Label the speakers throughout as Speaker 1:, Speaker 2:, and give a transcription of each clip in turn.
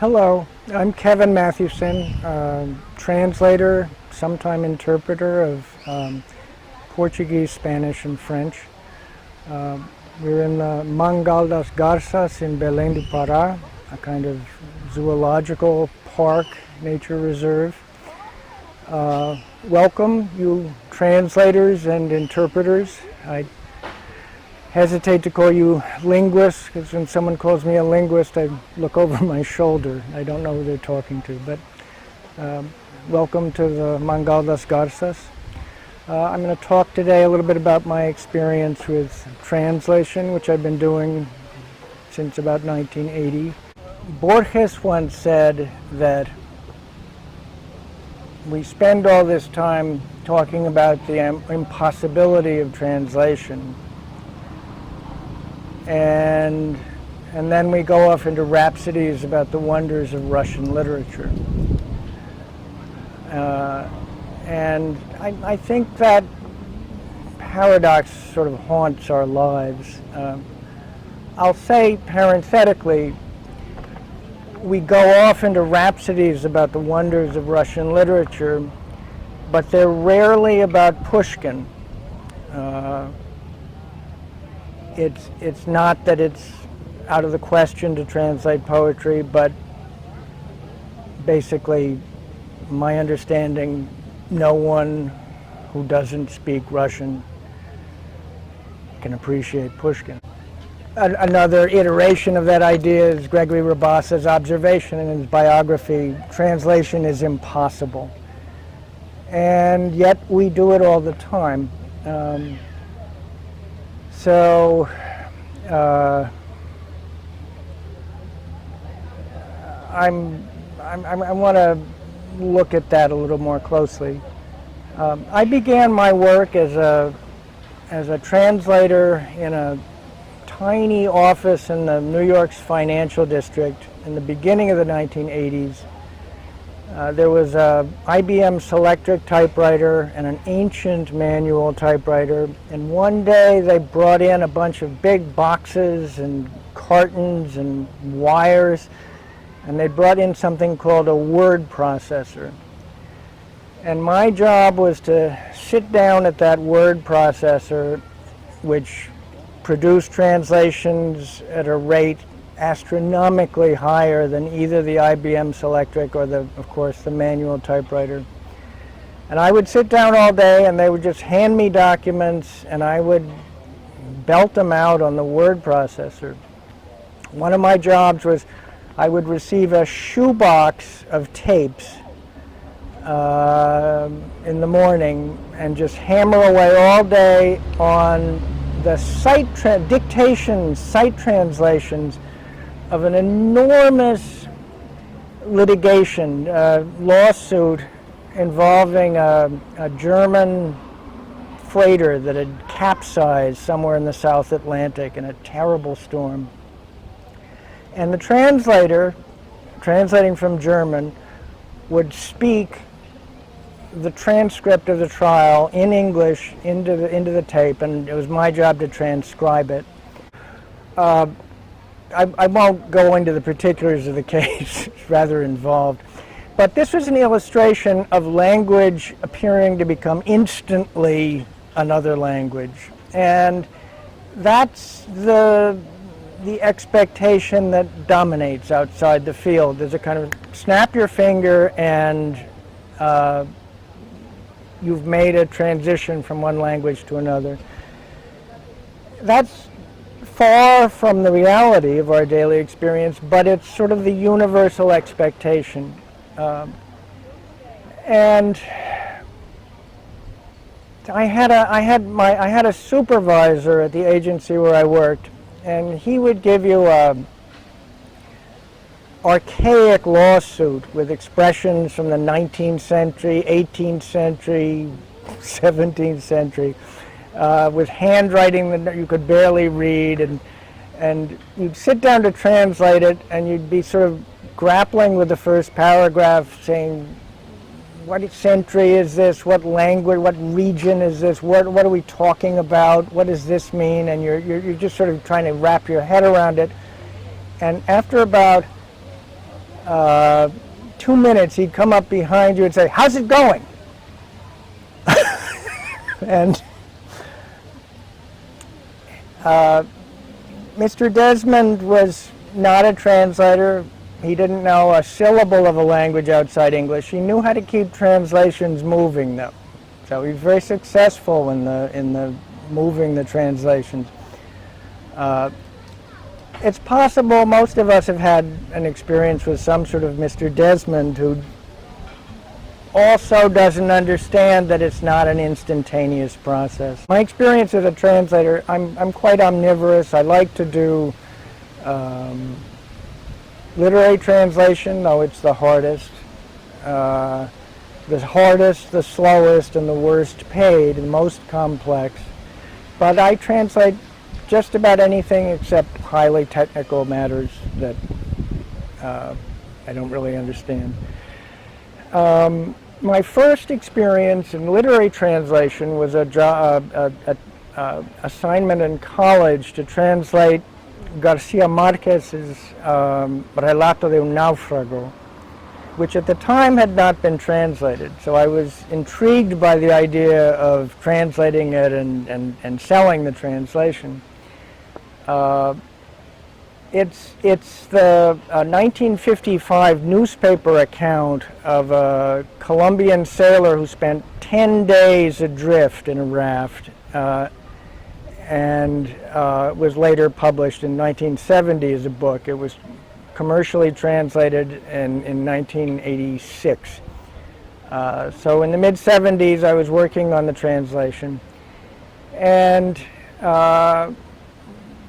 Speaker 1: Hello, I'm Kevin MATHEWSON, translator, sometime interpreter of Portuguese, Spanish, and French. We're in the Mangal das Garças in Belém do Pará, a kind of zoological park, nature reserve. Welcome, you translators and interpreters. I hesitate to call you linguists, because when someone calls me a linguist, I look over my shoulder. I don't know who they're talking to, but welcome to the Mangal das Garças. I'm going to talk today a little bit about my experience with translation, which I've been doing since about 1980. Borges once said that we spend all this time talking about the impossibility of translation, and then we go off into rhapsodies about the wonders of Russian literature. And I think that paradox sort of haunts our lives. I'll say parenthetically, we go off into rhapsodies about the wonders of Russian literature, but they're rarely about Pushkin. It's not that it's out of the question to translate poetry, but basically, my understanding, no one who doesn't speak Russian can appreciate Pushkin. Another iteration of that idea is Gregory Rabassa's observation in his biography, translation is impossible. And yet we do it all the time. I want to look at that a little more closely. I began my work as a translator in a tiny office in the New York's financial district in the beginning of the 1980s. There was a IBM Selectric typewriter and an ancient manual typewriter, and one day they brought in a bunch of big boxes and cartons and wires, and they brought in something called a word processor. And my job was to sit down at that word processor, which produced translations at a rate astronomically higher than either the IBM Selectric or, of course, the manual typewriter. And I would sit down all day, and they would just hand me documents, and I would belt them out on the word processor. One of my jobs was I would receive a shoebox of tapes in the morning and just hammer away all day on the dictation sight translations of an enormous litigation, lawsuit involving a German freighter that had capsized somewhere in the South Atlantic in a terrible storm. And the translator, translating from German, would speak the transcript of the trial in English into the tape, and it was my job to transcribe it. I won't go into the particulars of the case, it's rather involved. But this was an illustration of language appearing to become instantly another language. And that's the expectation that dominates outside the field. There's a kind of snap your finger and you've made a transition from one language to another. That's far from the reality of our daily experience, but it's sort of the universal expectation. And I had a supervisor at the agency where I worked, and he would give you a archaic lawsuit with expressions from the 19th century, 18th century, 17th century, with handwriting that you could barely read, and you'd sit down to translate it, and you'd be sort of grappling with the first paragraph, saying, what century is this? What language? What region is this? What are we talking about? What does this mean? And you're just sort of trying to wrap your head around it. And after about 2 minutes, he'd come up behind you and say, "How's it going?" And Mr. Desmond was not a translator. He didn't know a syllable of a language outside English. He knew how to keep translations moving, though. So he was very successful in the moving the translations. It's possible most of us have had an experience with some sort of Mr. Desmond who also doesn't understand that it's not an instantaneous process. My experience as a translator, I'm quite omnivorous. I like to do literary translation, though it's the hardest. The slowest, and the worst paid, and most complex. But I translate just about anything except highly technical matters that I don't really understand. My first experience in literary translation was a assignment in college to translate Garcia Marquez's Relato de un Náufrago, which at the time had not been translated. So I was intrigued by the idea of translating it and selling the translation. It's the 1955 newspaper account of a Colombian sailor who spent 10 days adrift in a raft and was later published in 1970 as a book. It was commercially translated in 1986. So in the mid-70s I was working on the translation, and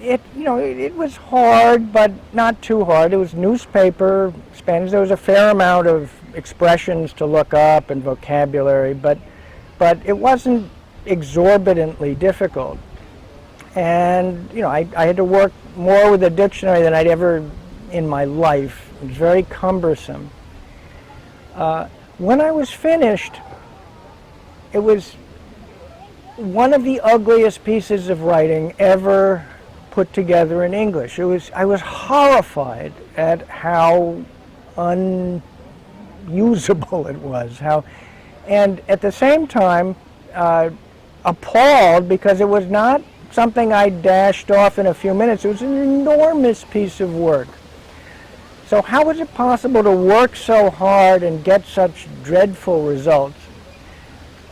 Speaker 1: it was hard, but not too hard. It was newspaper Spanish. There was a fair amount of expressions to look up and vocabulary, but it wasn't exorbitantly difficult. And I had to work more with a dictionary than I'd ever in my life. It was very cumbersome. When I was finished, it was one of the ugliest pieces of writing ever put together in English. I was horrified at how unusable it was. And at the same time, appalled, because it was not something I dashed off in a few minutes. It was an enormous piece of work. So how was it possible to work so hard and get such dreadful results?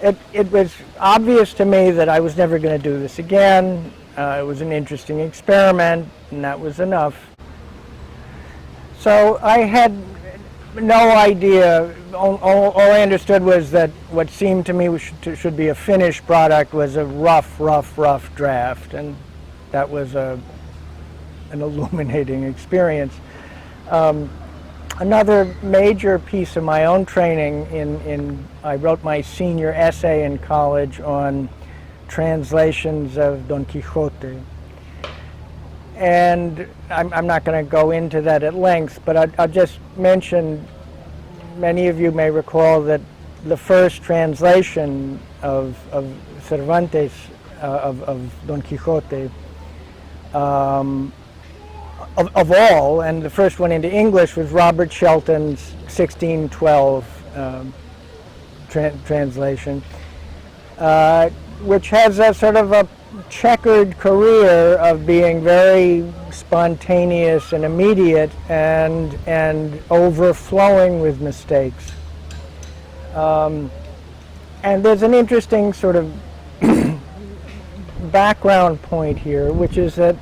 Speaker 1: It was obvious to me that I was never going to do this again. It was an interesting experiment, and that was enough. So I had no idea. All I understood was that what seemed to me should be a finished product was a rough draft, and that was an illuminating experience. Another major piece of my own training I wrote my senior essay in college on translations of Don Quixote. And I'm not going to go into that at length, but I'll just mention, many of you may recall that the first translation of Cervantes, of Don Quixote, of all, and the first one into English was Robert Shelton's 1612 translation, which has a sort of a checkered career of being very spontaneous and immediate and overflowing with mistakes. And there's an interesting sort of background point here, which is that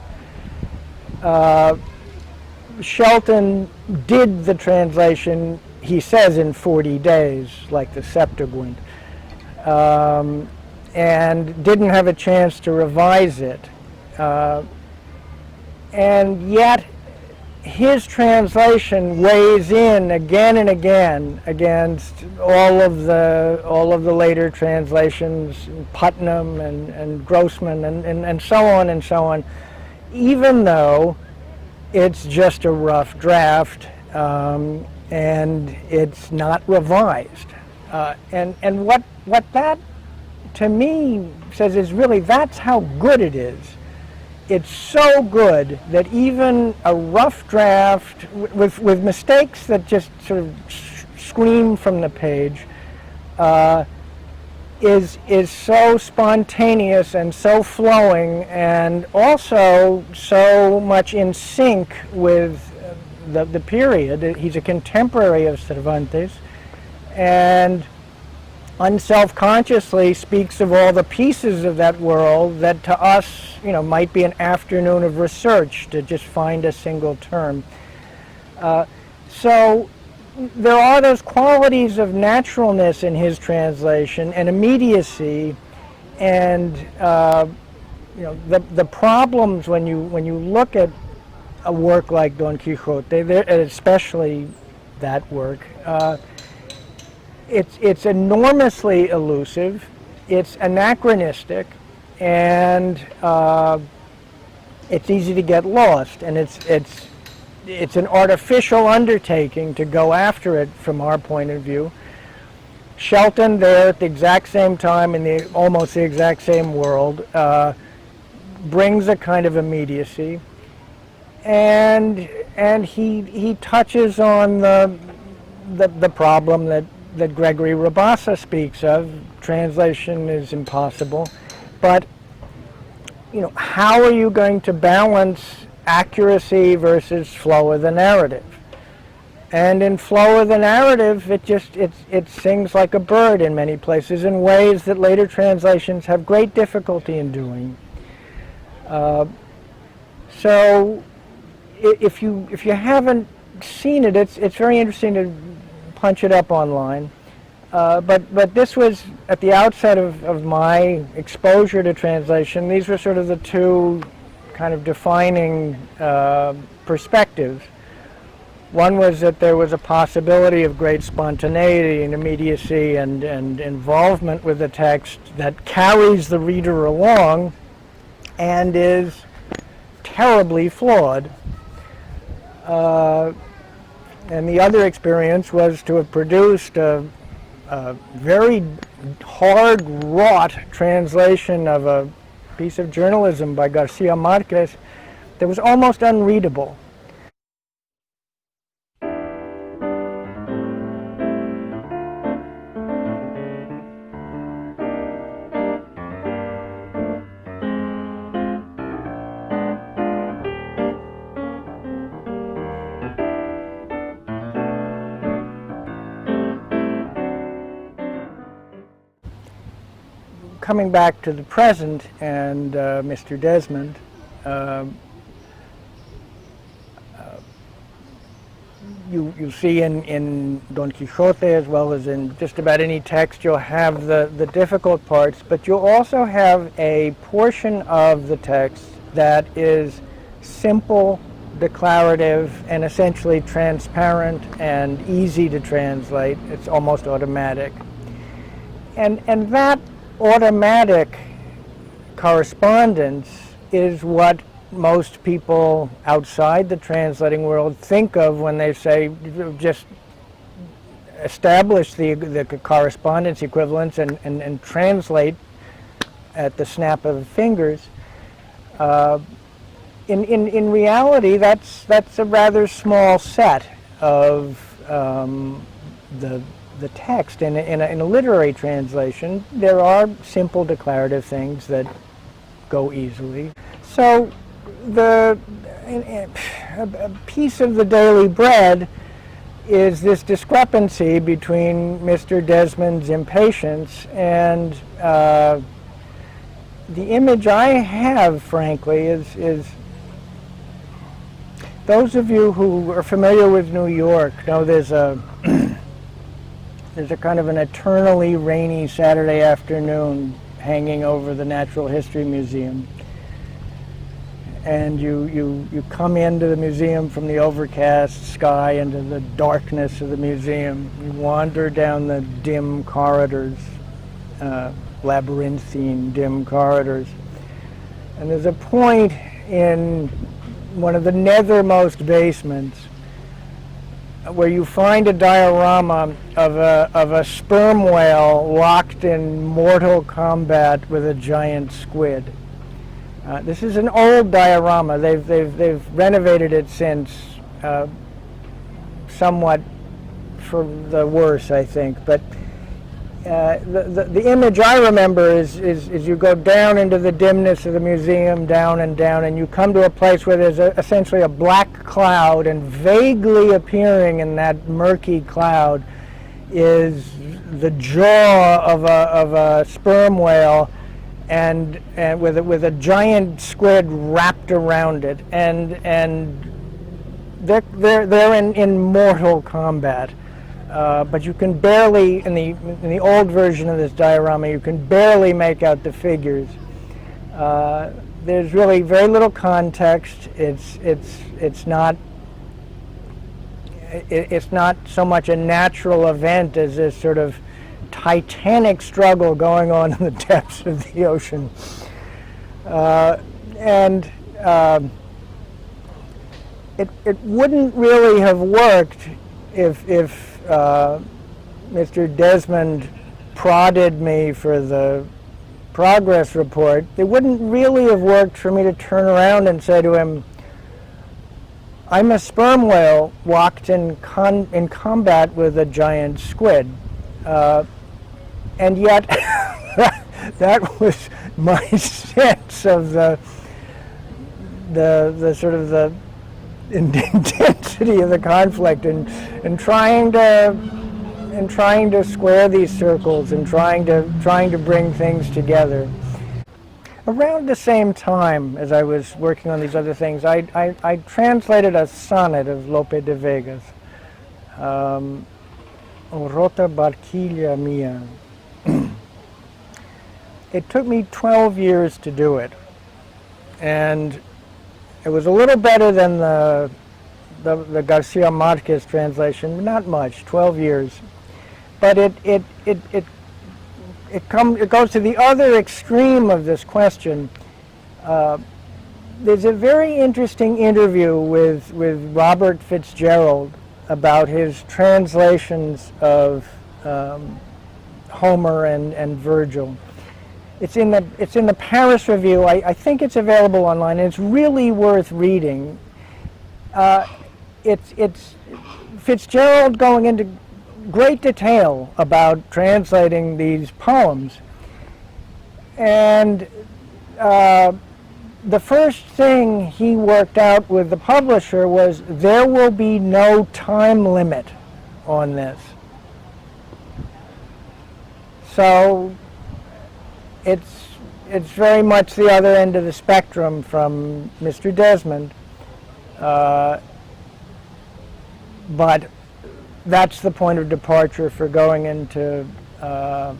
Speaker 1: Shelton did the translation, he says, in 40 days, like the Septuagint, and didn't have a chance to revise it. And yet his translation weighs in again and again against all of the later translations, Putnam and Grossman and so on, even though it's just a rough draft and it's not revised. And what that to me says is really that's how good it is. it's so good that even a rough draft with mistakes that just sort of scream from the page is so spontaneous and so flowing, and also so much in sync with the period. He's a contemporary of Cervantes, and unselfconsciously speaks of all the pieces of that world that to us, might be an afternoon of research to just find a single term. So there are those qualities of naturalness in his translation and immediacy, and the problems when you look at a work like Don Quixote, especially that work. It's enormously elusive, it's anachronistic, and it's easy to get lost, and it's an artificial undertaking to go after it from our point of view. Shelton, there at the exact same time in almost the exact same world, brings a kind of immediacy, and he touches on the problem that Gregory Rabassa speaks of. Translation is impossible, but how are you going to balance accuracy versus flow of the narrative? And in flow of the narrative, it sings like a bird in many places in ways that later translations have great difficulty in doing. So if you haven't seen it, it's very interesting to punch it up online. But this was at the outset of my exposure to translation. These were sort of the two kind of defining perspectives. One was that there was a possibility of great spontaneity and immediacy and involvement with the text that carries the reader along and is terribly flawed. And the other experience was to have produced a very hard-wrought translation of a piece of journalism by Garcia Marquez that was almost unreadable. Coming back to the present and Mr. Desmond, you see in Don Quixote, as well as in just about any text, you'll have the difficult parts, but you'll also have a portion of the text that is simple, declarative, and essentially transparent and easy to translate. It's almost automatic. And that automatic correspondence is what most people outside the translating world think of when they say just establish the correspondence equivalence and translate at the snap of fingers. In reality, that's a rather small set of the text. In a literary translation, there are simple declarative things that go easily. So a piece of the daily bread is this discrepancy between Mr. Desmond's impatience and the image I have, frankly, is those of you who are familiar with New York know there's a kind of an eternally rainy Saturday afternoon hanging over the Natural History Museum. And you come into the museum from the overcast sky into the darkness of the museum. You wander down the dim corridors, labyrinthine dim corridors. And there's a point in one of the nethermost basements where you find a diorama of a sperm whale locked in mortal combat with a giant squid. This is an old diorama. They've renovated it since, somewhat for the worse, I think. But the image I remember is you go down into the dimness of the museum, down and down, and you come to a place where there's essentially a black cloud, and vaguely appearing in that murky cloud is the jaw of a sperm whale, and with a giant squid wrapped around it, and they're in mortal combat. But you can barely, in the old version of this diorama, you can barely make out the figures. There's really very little context. It's not so much a natural event as this sort of titanic struggle going on in the depths of the ocean. It wouldn't really have worked if Mr. Desmond prodded me for the progress report. It wouldn't really have worked for me to turn around and say to him, I'm a sperm whale locked in combat with a giant squid. And yet, that was my sense of the sort of the intensity of the conflict, and trying to square these circles, and trying to bring things together. Around the same time as I was working on these other things, I translated a sonnet of Lope de Vega's, O Rota Barquilla Mia. It took me 12 years to do it, and it was a little better than the Garcia Marquez translation, not much, 12 years. But it goes to the other extreme of this question. There's a very interesting interview with Robert Fitzgerald about his translations of Homer and Virgil. It's in the Paris Review. I think it's available online, and it's really worth reading. It's Fitzgerald going into great detail about translating these poems. And the first thing he worked out with the publisher was there will be no time limit on this. So it's very much the other end of the spectrum from Mr. Desmond, but that's the point of departure for going into that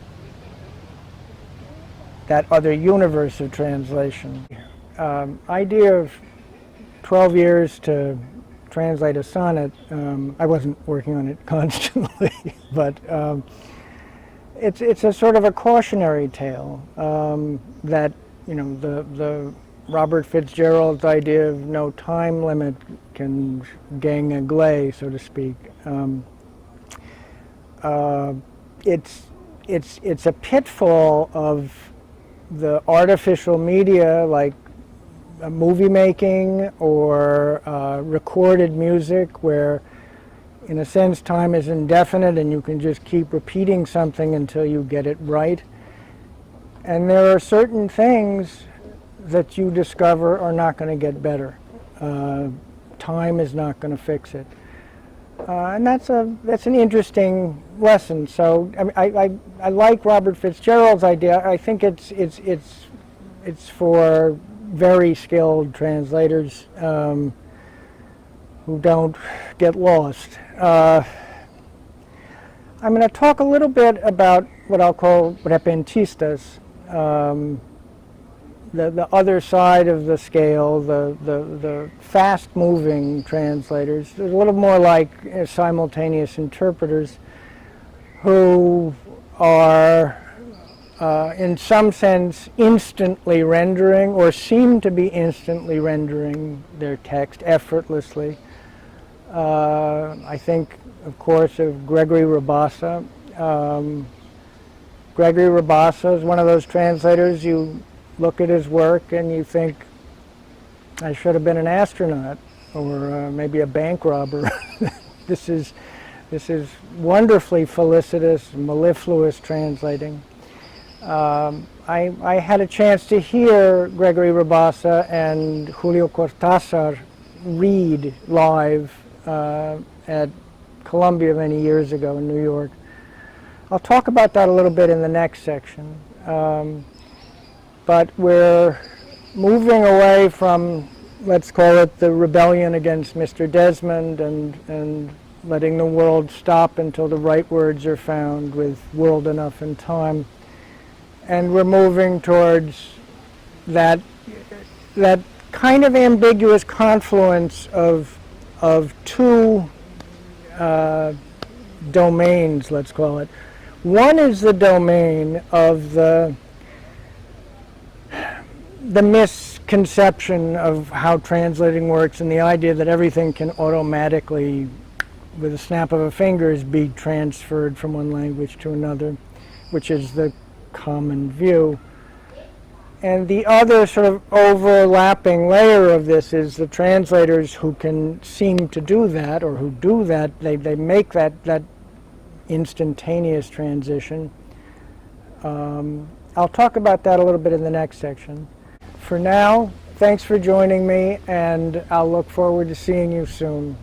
Speaker 1: other universe of translation. Idea of 12 years to translate a sonnet, I wasn't working on it constantly, but it's a sort of a cautionary tale that, you know, the Robert Fitzgerald's idea of no time limit can gang a glay, so to speak. It's a pitfall of the artificial media, like movie making or recorded music, where in a sense time is indefinite and you can just keep repeating something until you get it right. And there are certain things that you discover are not going to get better. Time is not going to fix it. And that's an interesting lesson. So I like Robert Fitzgerald's idea. I think it's for very skilled translators who don't get lost. I'm going to talk a little bit about what I'll call repentistas, the other side of the scale, the fast-moving translators. They're a little more like simultaneous interpreters who are, in some sense, instantly rendering, or seem to be instantly rendering their text effortlessly. I think, of course, of Gregory Rabassa. Gregory Rabassa is one of those translators you look at his work and you think, I should have been an astronaut or maybe a bank robber. This is wonderfully felicitous, mellifluous translating. I had a chance to hear Gregory Rabassa and Julio Cortázar read live at Columbia many years ago in New York. I'll talk about that a little bit in the next section. But we're moving away from, let's call it, the rebellion against Mr. Desmond and letting the world stop until the right words are found with world enough in time. And we're moving towards that kind of ambiguous confluence of two domains, let's call it. One is the domain of the misconception of how translating works and the idea that everything can automatically, with a snap of a fingers, be transferred from one language to another, which is the common view. And the other sort of overlapping layer of this is the translators who can seem to do that, or who do that, they make that instantaneous transition. I'll talk about that a little bit in the next section. For now, thanks for joining me, and I'll look forward to seeing you soon.